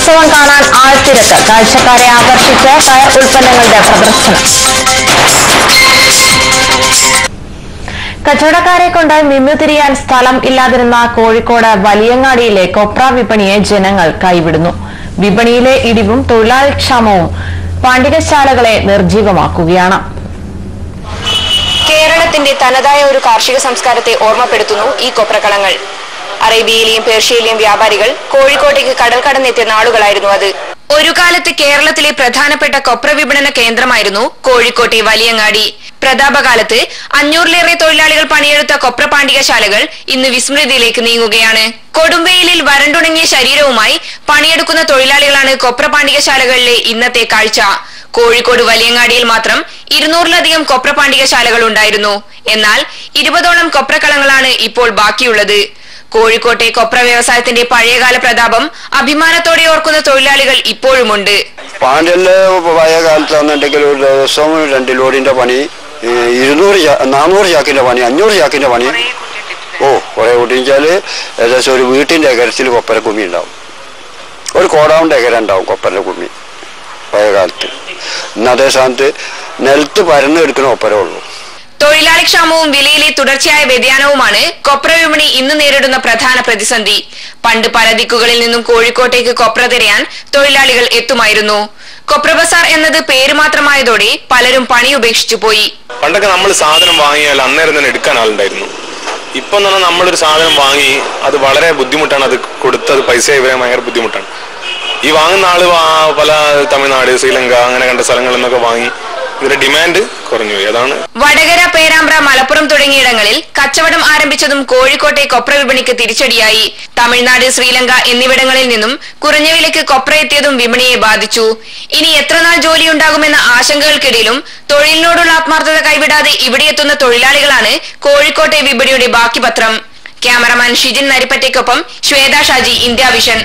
ഉത്സവം കാണാൻ ആൾത്തിരക്ക്. കാഴ്ചക്കാരെ ആകർഷിച്ച കയർ ഉൽപ്പന്നങ്ങളുടെ പ്രദർശനം. കച്ചവടക്കാരെ കൊണ്ട് മിന്നുതിരിയാൻ സ്ഥലം ഇല്ലാതിരുന്ന കോഴിക്കോട് വലിയങ്ങാടിയിലെ കൊപ്ര വിപണിയെ ജനങ്ങൾ കൈവിടുന്നു. വിപണിയിലെ ഇടിവും തൊഴിലാളിക്ഷാമവും പാണ്ടികശാലകളെ നിർജീവമാക്കുകയാണ്. കേരളത്തിന്റെ തനതായ ഒരു കാർഷിക സംസ്കാരത്തെ ഓർമ്മപ്പെടുത്തുന്നു ഈ കൊപ്രക്കളങ്ങൾ. അറേബ്യയിലെയും പേർഷ്യയിലെയും വ്യാപാരികൾ കോഴിക്കോട്ടേക്ക് കടൽ കടന്നെത്തിയ നാളുകളായിരുന്നു അത്. ഒരു കാലത്ത് കേരളത്തിലെ പ്രധാനപ്പെട്ട കൊപ്ര വിപണന കേന്ദ്രമായിരുന്നു കോഴിക്കോട്ടെ വലിയങ്ങാടി. പ്രതാപകാലത്ത് 500-ലേറെ തൊഴിലാളികൾ പണിയെടുത്ത കൊപ്ര പാണ്ടികശാലകൾ ഇന്ന് വിസ്മൃതിയിലേക്ക് നീങ്ങുകയാണ്. കൊടുംവെയിലിൽ വരണ്ടുണങ്ങിയ ശരീരവുമായി പണിയെടുക്കുന്ന തൊഴിലാളികളാണ് കൊപ്ര പാണ്ടികശാലകളിലെ ഇന്നത്തെ കാഴ്ച. കോഴിക്കോട് വലിയങ്ങാടിയിൽ മാത്രം 200-ലധികം കൊപ്ര പാണ്ടികശാലകൾ ഉണ്ടായിരുന്നു. എന്നാൽ 20ഓളം കൊപ്രക്കളങ്ങളാണ് ഇപ്പോൾ ബാക്കിയുള്ളത്. കോഴിക്കോട്ടെ കൊപ്ര വ്യവസായത്തിന്റെ പഴയകാല പ്രതാപം അഭിമാനത്തോടെ ഓർക്കുന്ന തൊഴിലാളികൾ ഇപ്പോഴുമുണ്ട്. പാണ്ഡ്യന്റെ പഴയ കാലത്താണെന്നുണ്ടെങ്കിൽ ഒരു ദിവസം 2 ലോഡിന്റെ പണി, 400 ചാക്കിന്റെ പണി, 500 ചാക്കിന്റെ പണി. കുറെ കൂട്ടിച്ചാല് ഏകദേശം ഒരു വീട്ടിന്റെ ഏക്കരത്തിൽ കൊപ്പര കുമ്മി ഉണ്ടാവും. ഒരു കോടാവിന്റെ ഏക്കര ഉണ്ടാവും കൊപ്പരന്റെ കുമ്മി പഴയ കാലത്ത്. ഇന്നതേ സ്ഥാനത്ത് നിലത്ത് പരന്നെടുക്കുന്ന കൊപ്പരേ ഉള്ളൂ. തൊഴിലാളിക്ഷാമവും വിലയിലെ തുടർച്ചയായ വ്യതിയാനവുമാണ് കൊപ്ര വിപണി ഇന്ന് നേരിടുന്ന പ്രധാന പ്രതിസന്ധി. പണ്ട് പല ദിക്കുകളിൽ നിന്നും കോഴിക്കോട്ടേക്ക് കൊപ്ര തിരയാൻ തൊഴിലാളികൾ എത്തുമായിരുന്നു. കൊപ്ര ബസാർ എന്നത് പേര് മാത്രമായതോടെ പലരും പണി ഉപേക്ഷിച്ചു പോയി. പണ്ടൊക്കെ നമ്മൾ സാധനം വാങ്ങിയാൽ അന്നേരം തന്നെ എടുക്കാൻ ആളുണ്ടായിരുന്നു. ഇപ്പം തന്നെ നമ്മളൊരു സാധനം വാങ്ങി അത് വളരെ ബുദ്ധിമുട്ടാണ്. അത് കൊടുത്തത് പൈസ ഇവരെ ഭയങ്കര ബുദ്ധിമുട്ടാണ്. ഈ വാങ്ങുന്ന ആള് പല തമിഴ്നാട്, ശ്രീലങ്ക അങ്ങനെ കണ്ട സ്ഥലങ്ങളിൽ നിന്നൊക്കെ വാങ്ങി ഇതിന്റെ ഡിമാൻഡ് കുറഞ്ഞു. അതാണ് വടകര, പേരാമ്പ്ര, മലപ്പുറം തുടങ്ങിയിടങ്ങളിൽ കച്ചവടം ആരംഭിച്ചതും കോഴിക്കോട്ടെ കൊപ്ര വിപണിക്ക് തിരിച്ചടിയായി. തമിഴ്നാട്, ശ്രീലങ്ക എന്നിവിടങ്ങളിൽ നിന്നും കുറഞ്ഞ വിലയ്ക്ക് കൊപ്ര എത്തിയതും വിപണിയെ ബാധിച്ചു. ഇനി എത്രനാൾ ജോലിയുണ്ടാകുമെന്ന ആശങ്കകൾക്കിടയിലും തൊഴിലിനോടുള്ള ആത്മാർത്ഥത കൈവിടാതെ ഇവിടെ എത്തുന്ന തൊഴിലാളികളാണ് കോഴിക്കോട്ടെ വിപണിയുടെ ബാക്കി പത്രം. ക്യാമറമാൻ ഷിജിൻ നരിപ്പറ്റയ്ക്കൊപ്പം ശ്വേത ഷാജി, ഇന്ത്യ വിഷൻ.